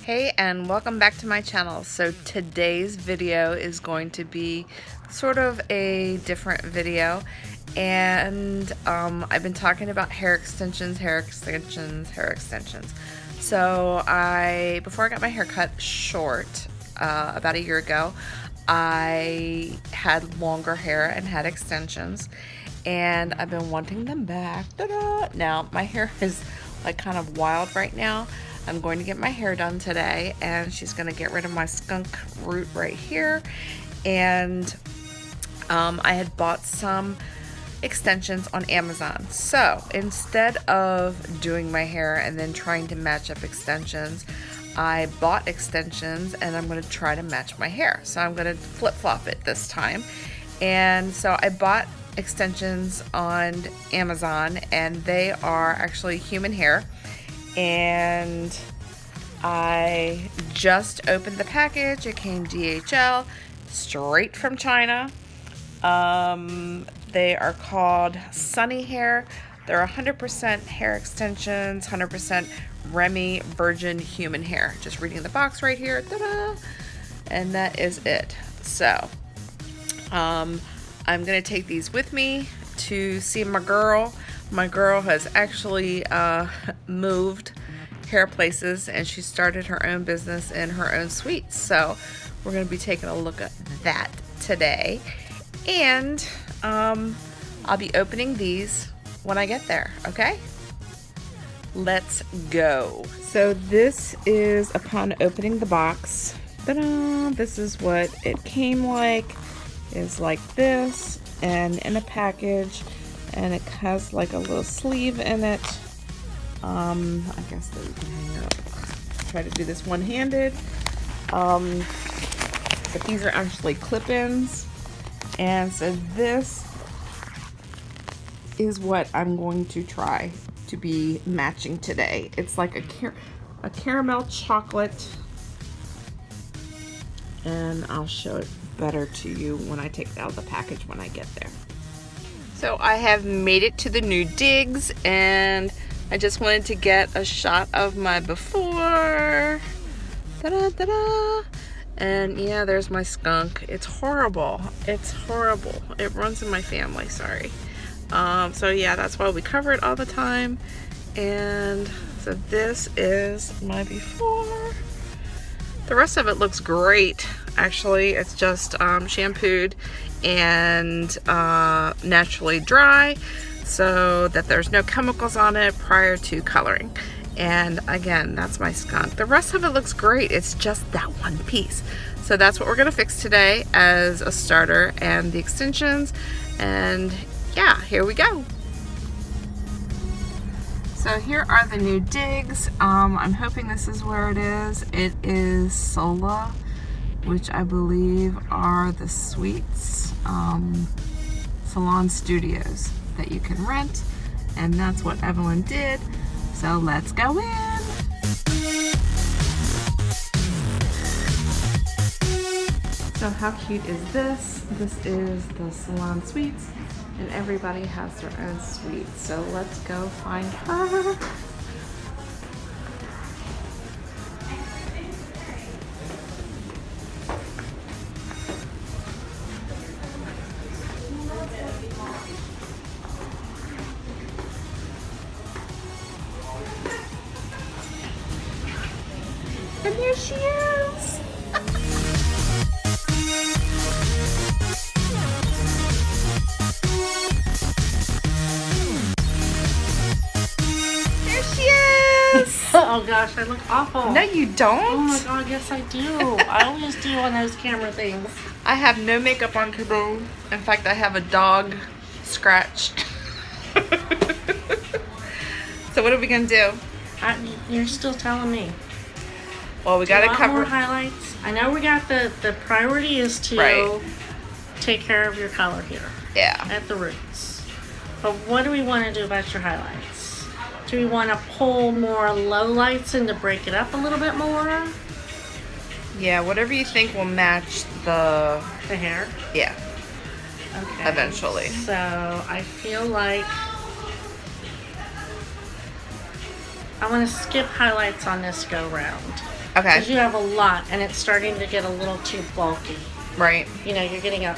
Hey, and welcome back to my channel. So today's video is going to be sort of a different video, and I've been talking about hair extensions. So before I got my hair cut short about a year ago, I had longer hair and had extensions, and I've been wanting them back. Ta-da! Now my hair is like kind of wild right now. I'm going to get my hair done today, and she's going to get rid of my skunk root right here. And I had bought some extensions on Amazon. So instead of doing my hair and then trying to match up extensions, I bought extensions and I'm going to try to match my hair. So I'm going to flip-flop it this time. And so I bought extensions on Amazon, and they are actually human hair. And I just opened the package. It came DHL, straight from China. They are called Sunny Hair. They're 100% hair extensions, 100% Remy virgin human hair. Just reading the box right here. Ta-da! And that is it. So, I'm going to take these with me to see my girl. My girl has actually moved hair places, and she started her own business in her own suite. So we're going to be taking a look at that today. And I'll be opening these when I get there, okay? Let's go. So this is upon opening the box. Ta-da! This is what it came like. It's like this, and in a package. And it has like a little sleeve in it. I guess that we can hang up. Try to do this one-handed. But these are actually clip-ins. And so this is what I'm going to try to be matching today. It's like a caramel chocolate. And I'll show it better to you when I take it out of the package when I get there. So I have made it to the new digs, and I just wanted to get a shot of my before. Ta-da, ta-da. And yeah, there's my skunk. It's horrible. It's horrible. It runs in my family, sorry. So yeah, that's why we cover it all the time. And so this is my before. The rest of it looks great. Actually, it's just shampooed and naturally dry, so that there's no chemicals on it prior to coloring. And again, that's my skunk. The rest of it looks great. It's just that one piece. So that's what we're gonna fix today as a starter, and the extensions. And yeah, here we go. So here are the new digs. I'm hoping this is where it is. It is Sola, which I believe are the suites, salon studios that you can rent, and that's what Evelyn did. So let's go in. So how cute is this? This is the salon suites, and everybody has their own suite. So let's go find her. And there she is. There she is. Oh gosh, I look awful. No, you don't. Oh my god, yes I do. I always do on those camera things. I have no makeup on today. In fact, I have a dog scratch. So what are we gonna do? You're still telling me. Well, we gotta cover more highlights. I know we got the priority is to take care of your color here. Yeah. At the roots. But what do we want to do about your highlights? Do we want to pull more low lights in to break it up a little bit more? Yeah, whatever you think will match the hair. Yeah. Okay. Eventually. So I feel like I want to skip highlights on this go round. Okay. Because you have a lot, and it's starting to get a little too bulky. Right. You know, you're getting a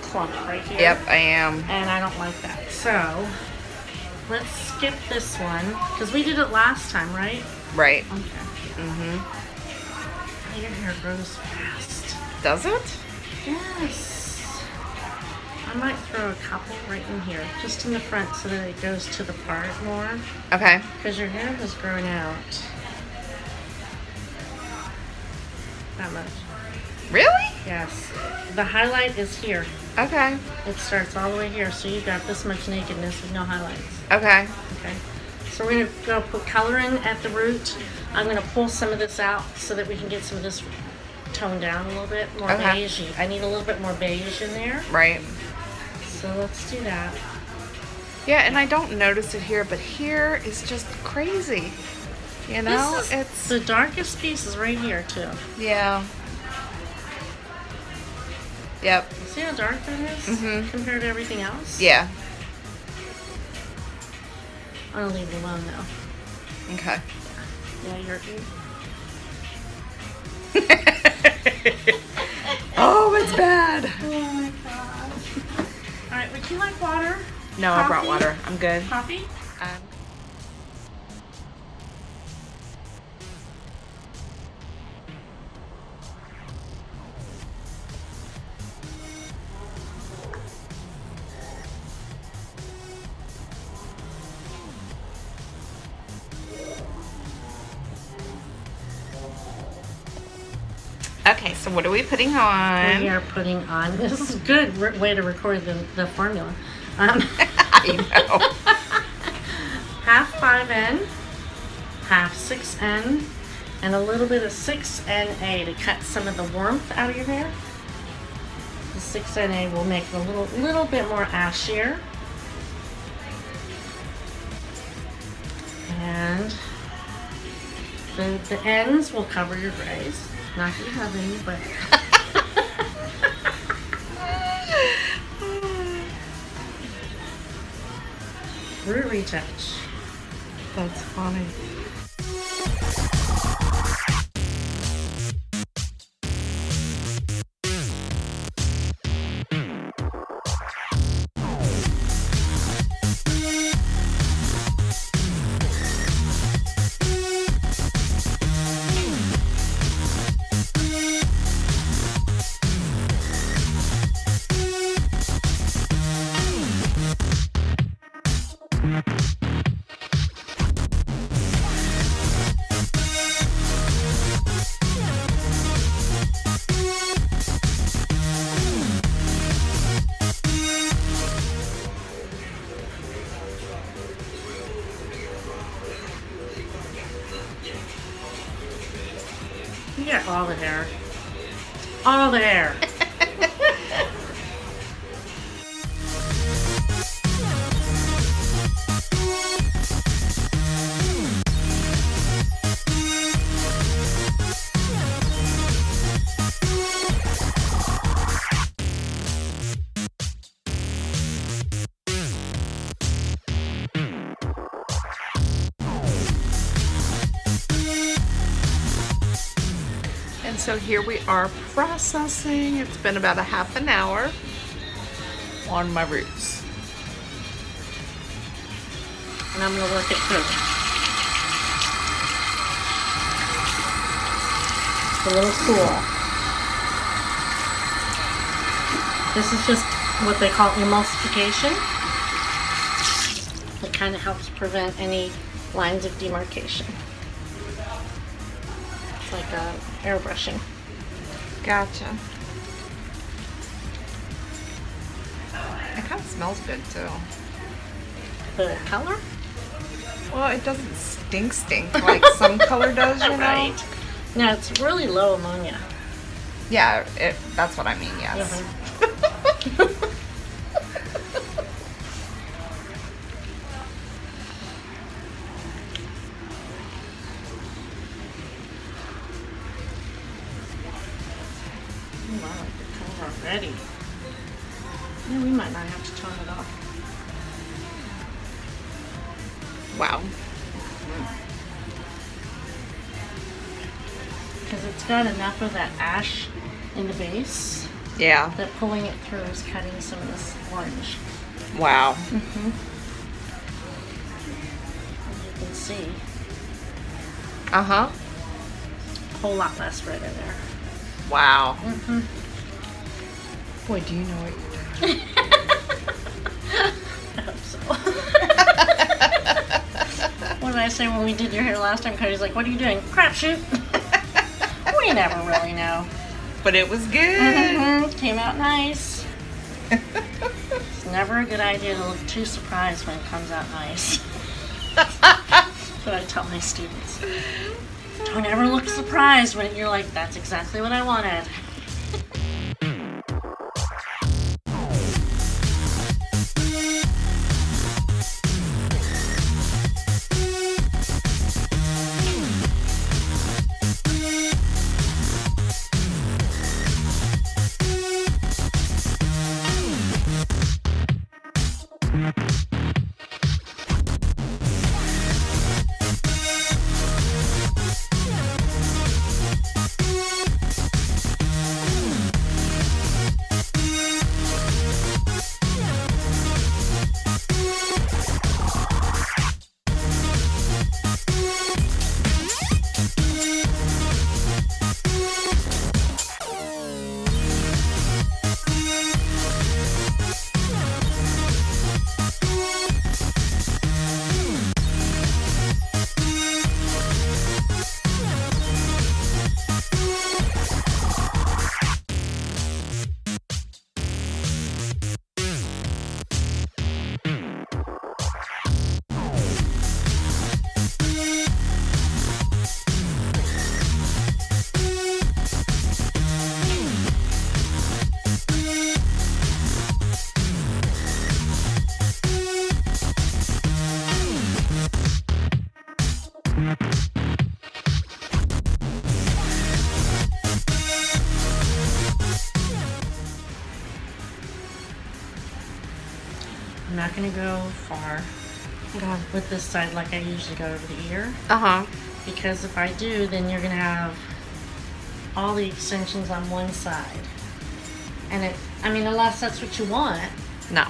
clump right here. Yep, I am. And I don't like that. So, let's skip this one. Because we did it last time, right? Right. Okay. Mm-hmm. Your hair grows fast. Does it? Yes. I might throw a couple right in here, just in the front so that it goes to the part more. Okay. Because your hair has grown out that much. Really? Yes. The highlight is here. Okay. It starts all the way here, so you've got this much nakedness with no highlights. Okay. Okay. So we're going to go put color in at the root. I'm going to pull some of this out so that we can get some of this toned down a little bit more beige. I need a little bit more beige in there. Right. So let's do that. Yeah, and I don't notice it here, but here is just crazy. You know, This is it's the darkest piece is right here too. yeah. Yep. See how dark that is compared to everything else? Yeah. I'm gonna leave it alone though. Okay. Yeah, you're. Oh, it's bad. Oh my gosh. All right, would you like water? No, Coffee? I brought water. I'm good. Coffee? Okay, so what are we putting on? We are putting on. This is a good way to record the formula. I know. Half 5N, half 6N, and a little bit of 6NA to cut some of the warmth out of your hair. The 6NA will make it a little bit more ashier. And the ends will cover your grays. Not that you have any, but root retouch. That's funny. You got all the hair. All the hair. And so here we are processing. It's been about a half an hour on my roots. And I'm going to work it through. It's a little cool. This is just what they call emulsification. It kind of helps prevent any lines of demarcation. It's like airbrushing. Gotcha. It kind of smells good too. The color? Well, it doesn't stink like some color does, you know? Right. No, it's really low ammonia. Yeah, that's what I mean, yes. Ooh, I like the color already. Yeah, we might not have to tone it off. Wow. because it's got enough of that ash in the base Yeah. that pulling it through is cutting some of this orange. Wow. Mm-hmm. As you can see, Uh-huh. a whole lot less red in there. Wow. Mm-hmm. Boy, do you know what you're doing. I hope so. What did I say when we did your hair last time? Cody's like, what are you doing? Crapshoot. We never really know. But it was good. Mm-hmm. Came out nice. It's never a good idea to look too surprised when it comes out nice. That's what I tell my students. Don't ever look surprised when you're like, that's exactly what I wanted. I'm not going to go far with this side like I usually go over the ear. Uh-huh. Because if I do, then you're going to have all the extensions on one side. And unless that's what you want. No.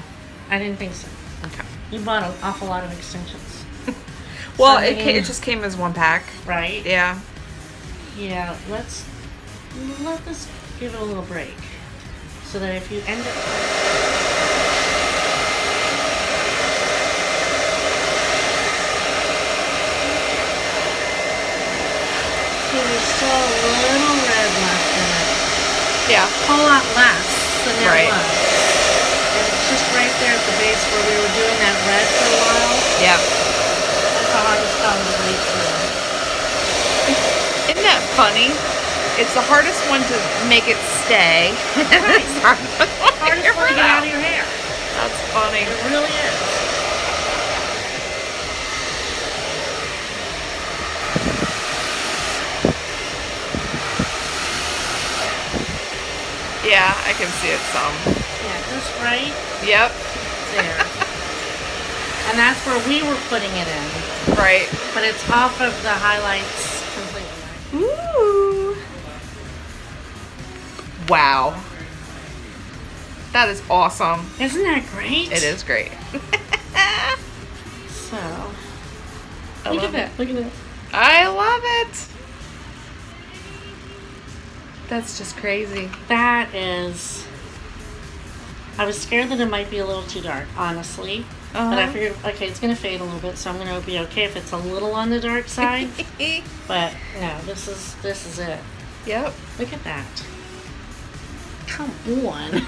I didn't think so. Okay. You bought an awful lot of extensions. Well, So, it just came as one pack. Right? Yeah. Yeah, let this give it a little break. So that if you end up... So there's still a little red left in it. Yeah. A whole lot less than there Right. was. And it's just right there at the base where we were doing that red for a while. Yep. That's how I was found the bleed through. Isn't that funny? It's the hardest one to make it stay. Right. It's the Hardest one to get out of your hair. That's funny. It really is. Yeah, I can see it some. Yeah, just right Yep. there. And that's where we were putting it in. Right. But it's off of the highlights completely. Ooh. Wow. That is awesome. Isn't that great? It is great. So, I look at love that. Look at that. I love it. That's just crazy. That is... I was scared that it might be a little too dark, honestly. But I figured, okay, it's going to fade a little bit, so I'm going to be okay if it's a little on the dark side. But, no, this is it. Yep. Look at that. Come on.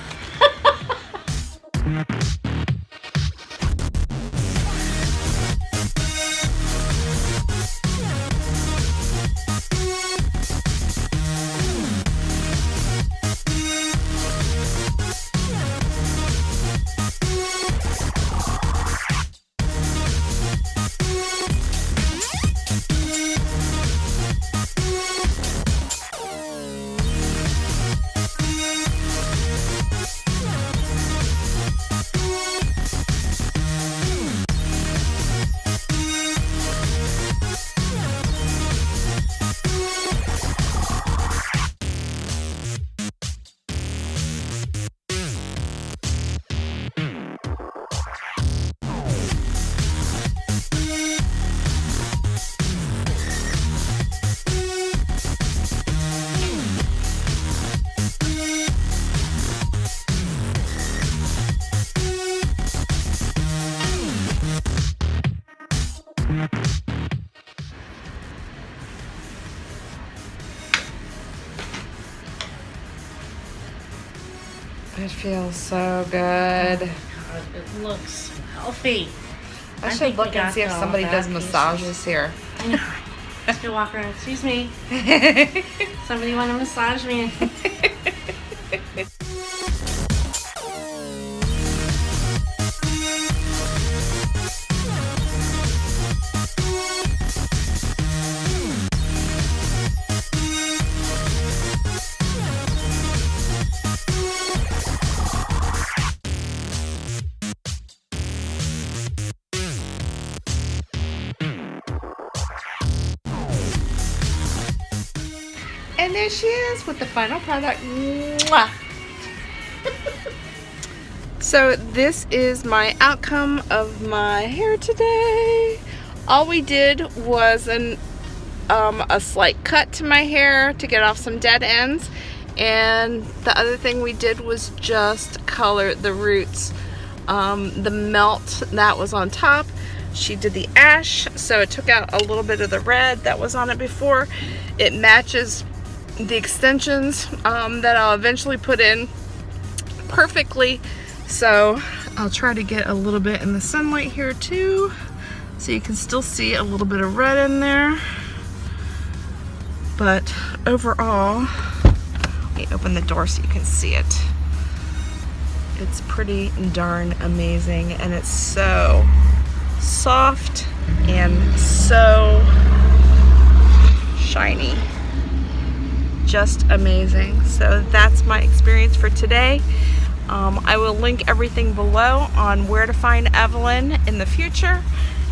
It feels so good. Oh my God, it looks healthy. I should think we look and got see if all somebody bad does pieces. massages here. I know. Just go walk around. Excuse me. Somebody want to massage me? And there she is with the final product. Mwah. So this is my outcome of my hair today. All we did was a slight cut to my hair to get off some dead ends. And the other thing we did was just color the roots. The melt that was on top, she did the ash, so it took out a little bit of the red that was on it before. It matches the extensions that I'll eventually put in perfectly. So I'll try to get a little bit in the sunlight here too, so you can still see a little bit of red in there. But overall, let me open the door so you can see it. It's pretty darn amazing, and it's so soft and so shiny. Just amazing. So that's my experience for today. I will link everything below on where to find Evelyn in the future.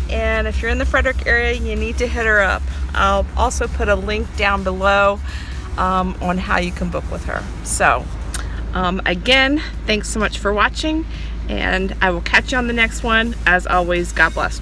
And if you're in the Frederick area, you need to hit her up. I'll also put a link down below on how you can book with her. So again, thanks so much for watching, and I will catch you on the next one. As always, God bless.